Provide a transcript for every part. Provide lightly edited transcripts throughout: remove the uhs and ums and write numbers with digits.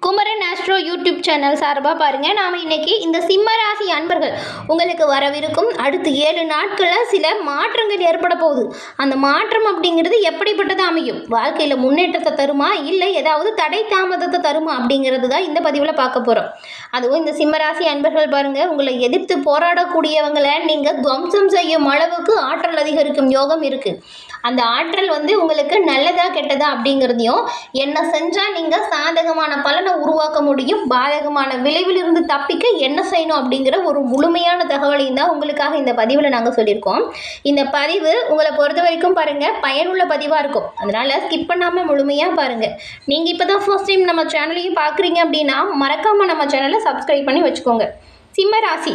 Kumaran astro YouTube channel சார்பாக பாருங்கள், நாம் இன்றைக்கி இந்த சிம்ம ராசி அன்பர்கள் உங்களுக்கு வரவிருக்கும் அடுத்து 7 நாட்களில் சில மாற்றங்கள் ஏற்பட போகுது. அந்த மாற்றம் அப்படிங்கிறது எப்படிப்பட்டது அமையும், வாழ்க்கையில் முன்னேற்றத்தை தருமா இல்லை ஏதாவது தடை தாமதத்தை தருமா அப்படிங்கிறது தான் இந்த பதிவில் பார்க்க போகிறோம். அதுவும் இந்த சிம்ம ராசி அன்பர்கள் பாருங்கள், உங்களை எதிர்த்து போராடக்கூடியவங்களை நீங்கள் துவம்சம் செய்யும் அளவுக்கு ஆற்றல் அதிகரிக்கும் யோகம் இருக்குது. அந்த ஆற்றல் உங்களுக்கு நல்லதா கெட்டதா அப்படிங்கிறதையும், என்ன செஞ்சால் நீங்கள் சாதகமான பலனை உருவாக்க முடியும், பாதகமான விளைவிலிருந்து தப்பிக்க என்ன செய்யணும் அப்படிங்கிற ஒரு முழுமையான தகவலையும் தான் உங்களுக்காக இந்த பதிவில் நாங்கள் சொல்லியிருக்கோம். இந்த பதிவு உங்களை பொறுத்த வரைக்கும் பாருங்கள் பயனுள்ள பதிவாக இருக்கும். அதனால் ஸ்கிப் பண்ணாமல் முழுமையாக பாருங்கள். நீங்கள் இப்போ தான் ஃபர்ஸ்ட் டைம் நம்ம சேனலையும் பார்க்குறீங்க அப்படின்னா மறக்காமல் நம்ம சேனலை சப்ஸ்கிரைப் பண்ணி வச்சுக்கோங்க. சிம்ம ராசி,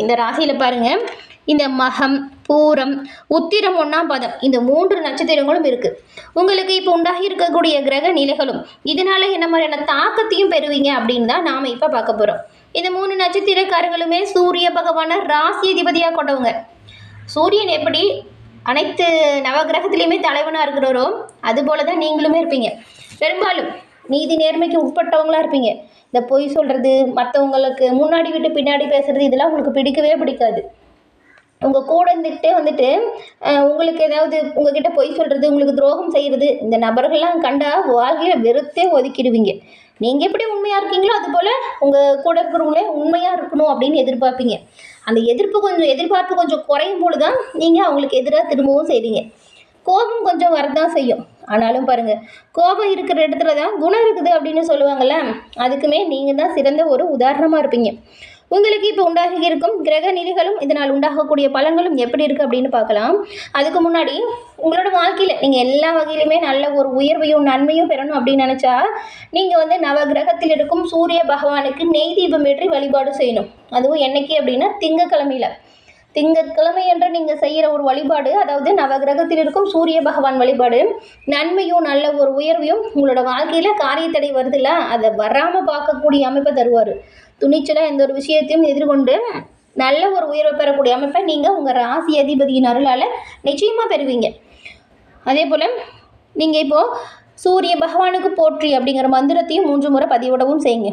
இந்த ராசியில் பாருங்கள், இந்த மகம், பூரம், உத்திரம், 1ஆம் பாதம் இந்த 3 நட்சத்திரங்களும் இருக்குது. உங்களுக்கு இப்போ உண்டாகி இருக்கக்கூடிய கிரக நிலைகளும் இதனால் என்ன மாதிரியான தாக்கத்தையும் பெறுவீங்க அப்படின்னு தான் நாம் இப்போ பார்க்க போகிறோம். இந்த 3 நட்சத்திரக்காரங்களுமே சூரிய பகவானை ராசி அதிபதியாக கொண்டவங்க. சூரியன் எப்படி அனைத்து நவகிரகத்திலையுமே தலைவனாக இருக்கிறாரோ அதுபோல தான் நீங்களுமே இருப்பீங்க. பெரும்பாலும் நீதி நேர்மைக்கு உட்பட்டவங்களாக இருப்பீங்க. இந்த பொய் சொல்கிறது, மற்றவங்களுக்கு முன்னாடி விட்டு பின்னாடி பேசுகிறது, இதெல்லாம் உங்களுக்கு பிடிக்கவே பிடிக்காது. உங்கள் கூட இருந்துக்கிட்டே உங்களுக்கு ஏதாவது உங்ககிட்ட பொய் சொல்கிறது, உங்களுக்கு துரோகம் செய்கிறது, இந்த நபர்கள்லாம் கண்டா வாழ்க்கையில் வெறுத்தே ஒதுக்கிடுவீங்க. நீங்கள் எப்படி உண்மையாக இருக்கீங்களோ அதுபோல் உங்கள் கூட இருக்கிறவங்களே உண்மையாக இருக்கணும் அப்படின்னு எதிர்பார்ப்பீங்க. அந்த எதிர்பார்ப்பு கொஞ்சம் குறையும் போது தான் நீங்கள் அவங்களுக்கு எதிராக திரும்பவும் செய்வீங்க. கோபம் கொஞ்சம் வரதான் செய்யும். ஆனாலும் பாருங்கள், கோபம் இருக்கிற இடத்துல தான் குணம் இருக்குது அப்படின்னு சொல்லுவாங்கள்ல, அதுக்குமே நீங்கள் தான் சிறந்த ஒரு உதாரணமாக இருப்பீங்க. உங்களுக்கு இப்போ உண்டாகி இருக்கும் கிரக நிலைகளும் இதனால் உண்டாகக்கூடிய பலன்களும் எப்படி இருக்குது அப்படின்னு பார்க்கலாம். அதுக்கு முன்னாடி உங்களோட வாழ்க்கையில் நீங்கள் எல்லா வகையிலுமே நல்ல ஒரு உயர்வையும் நன்மையும் பெறணும் அப்படின்னு நினச்சா நீங்கள் நவகிரகத்தில் இருக்கும் சூரிய பகவானுக்கு நெய் தீபம் ஏற்றி வழிபாடு செய்யணும். அதுவும் என்னைக்கு அப்படின்னா திங்கட்கிழமை என்று நீங்கள் செய்கிற ஒரு வழிபாடு, அதாவது நவகிரகத்தில் இருக்கும் சூரிய பகவான் வழிபாடு நன்மையும் நல்ல ஒரு உயர்வையும் உங்களோட வாழ்க்கையில் காரியத்தடை வருதுல்ல அதை வராமல் பார்க்கக்கூடிய அமைப்பை தருவார். துணிச்சலாக எந்த ஒரு விஷயத்தையும் எதிர்கொண்டு நல்ல ஒரு உயர்வை பெறக்கூடிய அமைப்பை நீங்கள் உங்கள் ராசி அதிபதியின் அருளால் நிச்சயமாக பெறுவீங்க. அதே போல் நீங்கள் இப்போது சூரிய பகவானுக்கு போற்றி அப்படிங்கிற மந்திரத்தையும் 3 முறை பதிவிடவும் செய்யுங்க.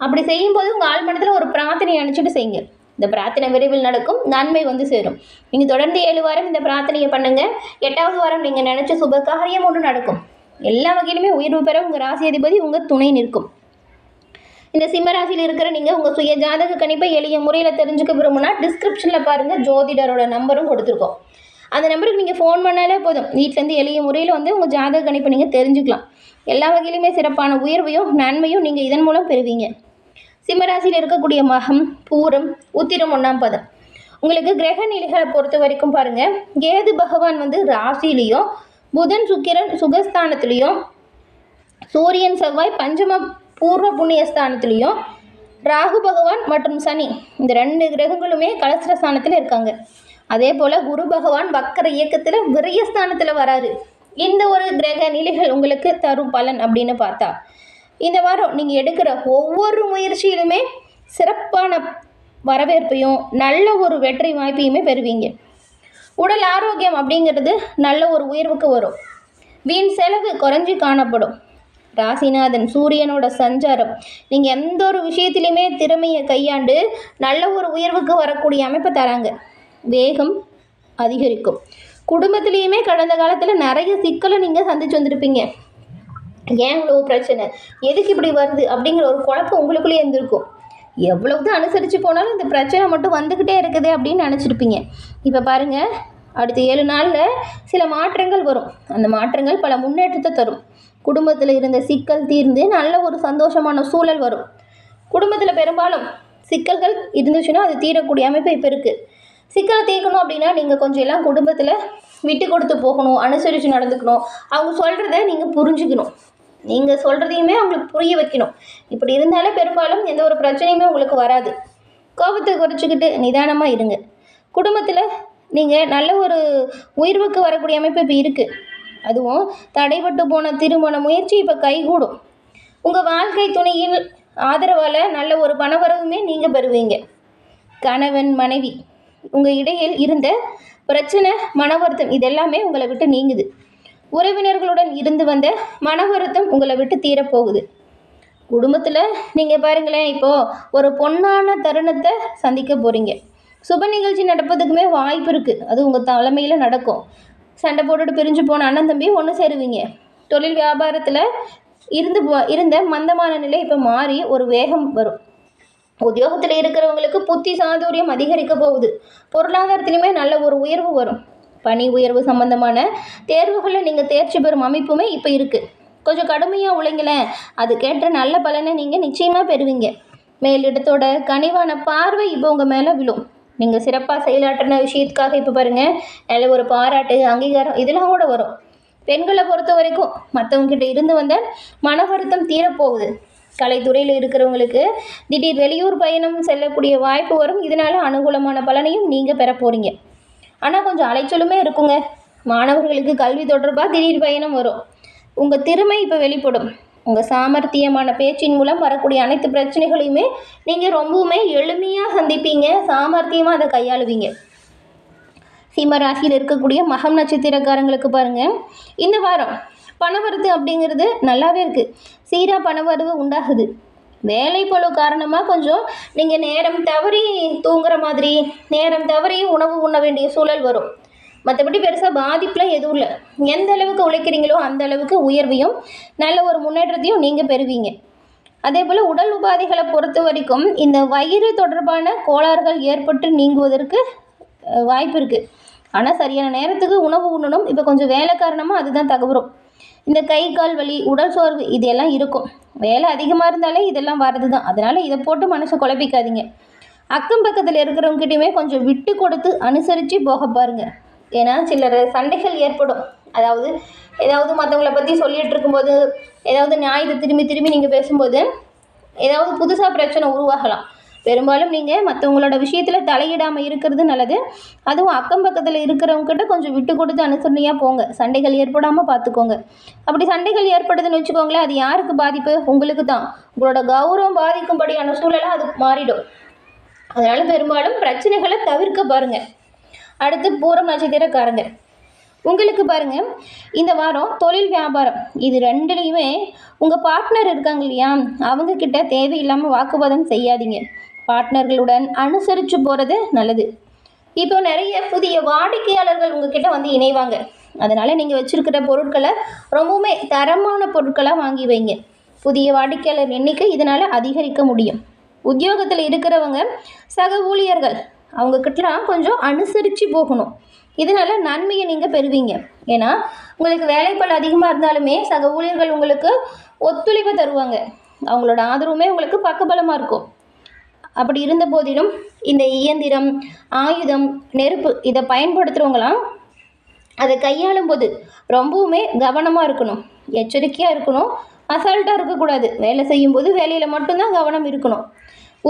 அப்படி செய்யும்போது உங்கள் ஆழ்மனத்தில் ஒரு பிரார்த்தனை நினச்சிட்டு செய்யுங்க. இந்த பிரார்த்தனை விரைவில் நடக்கும், நன்மை சேரும். நீங்கள் தொடர்ந்து 7 வாரம் இந்த பிரார்த்தனையை பண்ணுங்கள். 8வது வாரம் நீங்கள் நினச்ச சுப காரியம் ஒன்று நடக்கும். எல்லா வகையிலுமே உயர்வு பெற உங்கள் ராசி அதிபதி உங்கள் துணை நிற்கும். இந்த சிம்மராசியில் இருக்கிற நீங்கள் உங்கள் சுய ஜாதக கணிப்பை எளிய முறையில் தெரிஞ்சுக்க விரும்புனா டிஸ்கிரிப்ஷனில் பாருங்கள், ஜோதிடரோட நம்பரும் கொடுத்துருக்கோம். அந்த நம்பருக்கு நீங்கள் ஃபோன் பண்ணாலே போதும், வீட்டிலேருந்து எளிய முறையில் உங்கள் ஜாதக கணிப்பை நீங்கள் தெரிஞ்சுக்கலாம். எல்லா வகையிலுமே சிறப்பான உயர்வையும் நன்மையும் நீங்கள் இதன் மூலம் பெறுவீங்க. சிம்மராசியில் இருக்கக்கூடிய மகம், பூரம், உத்திரம், 1ஆம் பாதம் உங்களுக்கு கிரக நிலைகளை பொறுத்த வரைக்கும் பாருங்கள், கேது பகவான் ராசியிலையும், புதன் சுக்கிரன் சுகஸ்தானத்துலேயும், சூரியன் செவ்வாய் பஞ்சம பூர்வ புண்ணியஸ்தானத்துலேயும், ராகு பகவான் மற்றும் சனி இந்த 2 கிரகங்களுமே கலஸ்திரஸ்தானத்தில் இருக்காங்க. அதே போல் குரு பகவான் வக்கர இயக்கத்தில் விரயஸ்தானத்தில் வராரு. இந்த ஒரு கிரக நிலைகள் உங்களுக்கு தரும் பலன் அப்படின்னு பார்த்தா இந்த வாரம் நீங்கள் எடுக்கிற ஒவ்வொரு முயற்சியிலுமே சிறப்பான வரவேற்பையும் நல்ல ஒரு வெற்றி வாய்ப்பையுமே பெறுவீங்க. உடல் ஆரோக்கியம் அப்படிங்கிறது நல்ல ஒரு உயர்வுக்கு வரும். வீண் செலவு குறைஞ்சி காணப்படும். ராசிநாதன் சூரியனோட சஞ்சாரம் நீங்கள் எந்த ஒரு விஷயத்திலையுமே திறமையை கையாண்டு நல்ல ஒரு உயர்வுக்கு வரக்கூடிய அமைப்பை தராங்க. வேகம் அதிகரிக்கும். குடும்பத்திலையுமே கடந்த காலத்தில் நிறைய சிக்கலை நீங்கள் சந்திச்சு வந்திருப்பீங்க. ஏன் இவ்வளோ பிரச்சனை, எதுக்கு இப்படி வருது அப்படிங்கிற ஒரு குழப்பம் உங்களுக்குள்ளேயே இருந்திருக்கும். எவ்வளவு தான் அனுசரித்து போனாலும் இந்த பிரச்சனை மட்டும் வந்துக்கிட்டே இருக்குது அப்படின்னு நினச்சிருப்பீங்க. இப்போ பாருங்கள், அடுத்த 7 நாளில் சில மாற்றங்கள் வரும். அந்த மாற்றங்கள் பல முன்னேற்றத்தை தரும். குடும்பத்தில் இருந்த சிக்கல் தீர்ந்து நல்ல ஒரு சந்தோஷமான சூழல் வரும். குடும்பத்தில் பெரும்பாலும் சிக்கல்கள் இருந்துச்சுன்னா அது தீரக்கூடிய அமைப்பு இப்போ இருக்குது. சிக்கலை தீர்க்கணும் அப்படின்னா நீங்கள் கொஞ்சம் எல்லாம் குடும்பத்தில் விட்டு கொடுத்து போகணும், அனுசரித்து நடந்துக்கணும். அவங்க சொல்கிறத நீங்கள் புரிஞ்சுக்கணும், நீங்கள் சொல்கிறதையுமே அவங்களுக்கு புரிய வைக்கணும். இப்படி இருந்தாலே பெரும்பாலும் எந்த ஒரு பிரச்சனையுமே உங்களுக்கு வராது. கோபத்தை குறைச்சிக்கிட்டு நிதானமாக இருங்க. குடும்பத்தில் நீங்கள் நல்ல ஒரு உயர்வுக்கு வரக்கூடிய அமைப்பு இப்போ இருக்குது. அதுவும் தடைபட்டு போன திருமண முயற்சி இப்போ கைகூடும். உங்கள் வாழ்க்கை துணையில் ஆதரவால் நல்ல ஒரு பணவரவுமே நீங்கள் பெறுவீங்க. கணவன் மனைவி உங்கள் இடையில் இருந்த பிரச்சனை, மன வருத்தம் இதெல்லாமே உங்களை விட்டு நீங்குது. உறவினர்களுடன் இருந்து வந்த மன வருத்தம் உங்களை விட்டு தீரப்போகுது. குடும்பத்தில் நீங்கள் பாருங்களேன், இப்போது ஒரு பொன்னான தருணத்தை சந்திக்க போகிறீங்க. சுப நிகழ்ச்சி நடப்பதுக்குமே வாய்ப்பு இருக்குது. அது உங்கள் தலைமையில் நடக்கும். சண்டை போட்டுட்டு பிரிஞ்சு போன அண்ணன் தம்பி ஒன்று சேருவீங்க. தொழில் வியாபாரத்தில் இருந்த மந்தமான நிலை இப்போ மாறி ஒரு வேகம் வரும். உத்தியோகத்தில் இருக்கிறவங்களுக்கு புத்தி சாதுரியம் அதிகரிக்க போகுது. பொருளாதாரத்திலையுமே நல்ல ஒரு உயர்வு வரும். பணி உயர்வு சம்பந்தமான தேர்வுகளில் நீங்கள் தேர்ச்சி பெறும் அமைப்புமே இப்போ இருக்குது. கொஞ்சம் கடுமையாக உழைங்களேன், அதுக்கேற்ற நல்ல பலனை நீங்கள் நிச்சயமாக பெறுவீங்க. மேலிடத்தோட கனிவான பார்வை இப்போ உங்கள் மேலே விழும். நீங்கள் சிறப்பாக செயலாற்றின விஷயத்துக்காக இப்போ பாருங்கள், நல்ல ஒரு பாராட்டு, அங்கீகாரம் இதெல்லாம் கூட வரும். பெண்களை பொறுத்த வரைக்கும் மற்றவங்ககிட்ட இருந்து வந்த மன வருத்தம் தீரப்போகுது. கலைத்துறையில் இருக்கிறவங்களுக்கு திடீர் வெளியூர் பயணம் செல்லக்கூடிய வாய்ப்பு வரும். இதனால் அனுகூலமான பலனையும் நீங்கள் பெற போகிறீங்க. ஆனால் கொஞ்சம் அலைச்சலுமே இருக்குங்க. மாணவர்களுக்கு கல்வி தொடர்பாக திடீர் பயணம் வரும். உங்கள் திறமை இப்போ வெளிப்படும். உங்கள் சாமர்த்தியமான பேச்சின் மூலம் வரக்கூடிய அனைத்து பிரச்சனைகளையுமே நீங்கள் ரொம்பவுமே எளிமையாக சந்திப்பீங்க. சாமர்த்தியமாக அதை கையாளுவீங்க. சிம்ம ராசியில் இருக்கக்கூடிய மகம் நட்சத்திரக்காரங்களுக்கு பாருங்கள், இந்த வாரம் பணவரத்து அப்படிங்கிறது நல்லாவே இருக்குது. சீராக பணவரவு உண்டாகுது. வேலைப்பளு காரணமாக கொஞ்சம் நீங்கள் நேரம் தவறி தூங்குற மாதிரி, நேரம் தவறி உணவு உண்ண வேண்டிய சூழல் வரும். மற்றபடி பெருசாக பாதிப்புலாம் எதுவும் இல்லை. எந்த அளவுக்கு உழைக்கிறீங்களோ அந்த அளவுக்கு உயர்வையும் நல்ல ஒரு முன்னேற்றத்தையும் நீங்கள் பெறுவீங்க. அதே போல் உடல் உபாதைகளை பொறுத்த வரைக்கும் இந்த வயிறு தொடர்பான கோளாறுகள் ஏற்பட்டு நீங்குவதற்கு வாய்ப்பு இருக்குது. ஆனால் சரியான நேரத்துக்கு உணவு உண்ணணும். இப்போ கொஞ்சம் வேலை காரணமாக அதுதான் தகவலும். இந்த கை கால் வலி, உடல் சோர்வு இதெல்லாம் இருக்கும். வேலை அதிகமாக இருந்தாலே இதெல்லாம் வர்றது தான். அதனால் இதை போட்டு மனசை குழப்பிக்காதீங்க. அக்கம் பக்கத்தில் இருக்கிறவங்ககிட்டையுமே கொஞ்சம் விட்டு கொடுத்து அனுசரித்து போக பாருங்கள். ஏன்னா சிலர் சண்டைகள் ஏற்படும். ஏதாவது மற்றவங்கள பற்றி சொல்லிகிட்டு இருக்கும்போது ஏதாவது நியாயத்தை திரும்பி திரும்பி நீங்கள் பேசும்போது ஏதாவது புதுசாக பிரச்சனை உருவாகலாம். பெரும்பாலும் நீங்கள் மற்றவங்களோட விஷயத்தில் தலையிடாமல் இருக்கிறது நல்லது. அதுவும் அக்கம் பக்கத்தில் இருக்கிறவங்ககிட்ட கொஞ்சம் விட்டு கொடுத்து அனுசரணையாக போங்க. சண்டைகள் ஏற்படாமல் பார்த்துக்கோங்க. அப்படி சண்டைகள் ஏற்படுதுன்னு வச்சுக்கோங்களேன், அது யாருக்கு பாதிப்பு? உங்களுக்கு தான். உங்களோட கௌரவம் பாதிக்கும்படியான சூழலாக அது மாறிடும். அதனால் பெரும்பாலும் பிரச்சனைகளை தவிர்க்க பாருங்கள். அடுத்து பூரம் நட்சத்திரக்காரங்க, உங்களுக்கு பாருங்கள், இந்த வாரம் தொழில் வியாபாரம் இது ரெண்டுலேயுமே உங்கள் பார்ட்னர் இருக்காங்க இல்லையா, அவங்கக்கிட்ட தேவையில்லாமல் வாக்குவாதம் செய்யாதீங்க. பார்ட்னர்களுடன் அனுசரித்து போகிறது நல்லது. இப்போ நிறைய புதிய வாடிக்கையாளர்கள் உங்ககிட்ட வந்து இணைவாங்க. அதனால் நீங்கள் வச்சுருக்கிற பொருட்களை ரொம்பவுமே தரமான பொருட்களாக வாங்கி வைங்க. புதிய வாடிக்கையாளர் எண்ணிக்கை இதனால் அதிகரிக்க முடியும். உத்தியோகத்தில் இருக்கிறவங்க சக ஊழியர்கள் அவங்கக்கிட்டலாம் கொஞ்சம் அனுசரித்து போகணும். இதனால் நன்மையை நீங்கள் பெறுவீங்க. ஏன்னா உங்களுக்கு வேலைப்பளு அதிகமாக இருந்தாலுமே சக ஊழியர்கள் உங்களுக்கு ஒத்துழைப்பு தருவாங்க. அவங்களோட ஆதரவுமே உங்களுக்கு பக்கபலமாக இருக்கும். அப்படி இருந்த போதிலும் இந்த இயந்திரம், ஆயுதம், நெருப்பு இதை பயன்படுத்துகிறவங்களாம் அதை கையாளும் போது ரொம்பவுமே கவனமாக இருக்கணும், எச்சரிக்கையாக இருக்கணும், அசால்ட்டாக இருக்கக்கூடாது. வேலை செய்யும்போது வேலையில் மட்டும்தான் கவனம் இருக்கணும்.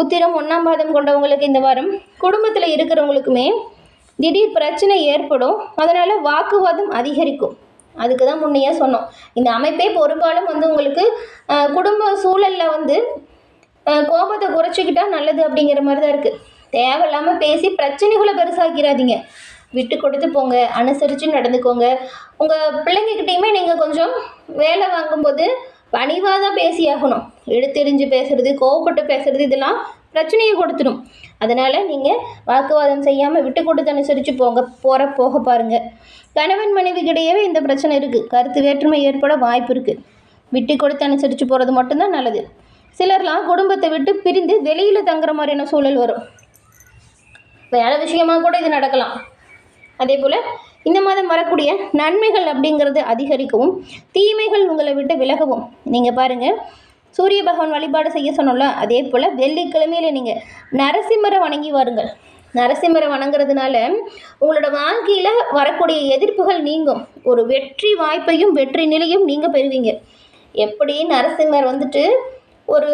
உத்திரம் 1ஆம் பாதம் கொண்டவங்களுக்கு இந்த வாரம் குடும்பத்தில் இருக்கிறவங்களுக்குமே திடீர் பிரச்சனை ஏற்படும். அதனால் வாக்குவாதம் அதிகரிக்கும். அதுக்கு தான் முன்னையே சொன்னோம். இந்த அமைப்பே பெரும்பாலும் வந்து உங்களுக்கு குடும்ப சூழலில் வந்து கோபத்தை குறைச்சிக்கிட்டா நல்லது அப்படிங்கிற மாதிரி தான் இருக்குது. தேவையில்லாமல் பேசி பிரச்சனைகளை பெருசாக்கிறாதீங்க. விட்டு கொடுத்து போங்க, அனுசரித்து நடந்துக்கோங்க. உங்கள் பிள்ளைங்கக்கிட்டையுமே நீங்கள் கொஞ்சம் வேலை வாங்கும்போது பணிவாக தான் பேசியாகணும். எடுத்தெறிஞ்சு பேசுகிறது, கோவப்பட்டு பேசுகிறது இதெல்லாம் பிரச்சனையை கொடுத்துடும். அதனால் நீங்கள் வாக்குவாதம் செய்யாமல் விட்டு கொடுத்து அனுசரித்து போக பாருங்கள். கணவன் மனைவிக்கிடையவே இந்த பிரச்சனை இருக்குது. கருத்து வேற்றுமை ஏற்பட வாய்ப்பு இருக்குது. விட்டு கொடுத்து அனுசரித்து போகிறது மட்டும்தான் நல்லது. சிலர்லாம் குடும்பத்தை விட்டு பிரிந்து வெளியில் தங்குற மாதிரியான சூழல் வரும். வேலை விஷயமாக கூட இது நடக்கலாம். அதே போல் இந்த மாதம் வரக்கூடிய நன்மைகள் அப்படிங்கிறது அதிகரிக்கவும், தீமைகள் உங்களை விட்டு விலகவும். நீங்கள் பாருங்கள், சூரிய பகவான் வழிபாடு செய்ய சொன்னோம்ல, அதே போல் வெள்ளிக்கிழமையில் நீங்கள் நரசிம்மரை வணங்கி வாருங்கள். நரசிம்மரை வணங்குறதுனால உங்களோட வாழ்க்கையில் வரக்கூடிய எதிர்ப்புகள் நீங்கும். ஒரு வெற்றி வாய்ப்பையும் வெற்றி நிலையும் நீங்கள் பெறுவீங்க. எப்படி நரசிம்மர் வந்துட்டு ஒரு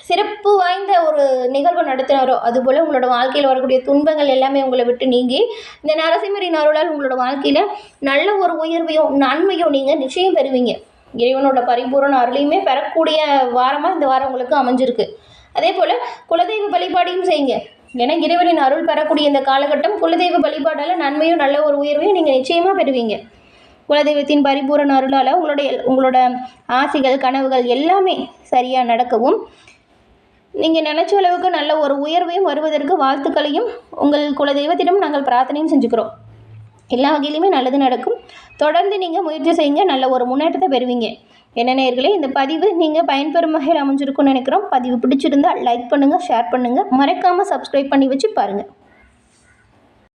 சிறப்பு வாய்ந்த ஒரு நிகழ்வு நடத்தினாரோ அதுபோல் உங்களோட வாழ்க்கையில் வரக்கூடிய துன்பங்கள் எல்லாமே உங்களை விட்டு நீங்கி இந்த நரசிம்மரின் அருளால் உங்களோட வாழ்க்கையில் நல்ல ஒரு உயர்வையும் நன்மையும் நீங்கள் நிச்சயம் பெறுவீங்க. இறைவனோட பரிபூரண அருளையுமே பெறக்கூடிய வாரமாக இந்த வாரம் உங்களுக்கு அமைஞ்சிருக்கு. அதே போல் குலதெய்வ வழிபாடையும் செய்யுங்க. ஏன்னா இறைவனின் அருள் பெறக்கூடிய இந்த காலகட்டம் குலதெய்வ வழிபாடால் நன்மையும் நல்ல ஒரு உயர்வையும் நீங்கள் நிச்சயமாக பெறுவீங்க. குலதெய்வத்தின் பரிபூரண அருளால் உங்களோட ஆசைகள் கனவுகள் எல்லாமே சரியாக நடக்கவும் நீங்கள் நினச்ச அளவுக்கு நல்ல ஒரு உயர்வையும் வருவதற்கு வாழ்த்துக்களையும் உங்கள் குலதெய்வத்திடம் நாங்கள் பிரார்த்தனையும் செஞ்சுக்கிறோம். எல்லா வகையிலுமே நல்லது நடக்கும். தொடர்ந்து நீங்கள் முயற்சி செய்யுங்க, நல்ல ஒரு முன்னேற்றத்தை பெறுவீங்க. என்ன நேயர்களே, இந்த பதிவு நீங்கள் பயன்பெறும் வகையில் அமைஞ்சிருக்கும்னு நினைக்கிறோம். பதிவு பிடிச்சிருந்தால் லைக் பண்ணுங்கள், ஷேர் பண்ணுங்கள், மறக்காமல் சப்ஸ்கிரைப் பண்ணி வச்சு பாருங்கள்.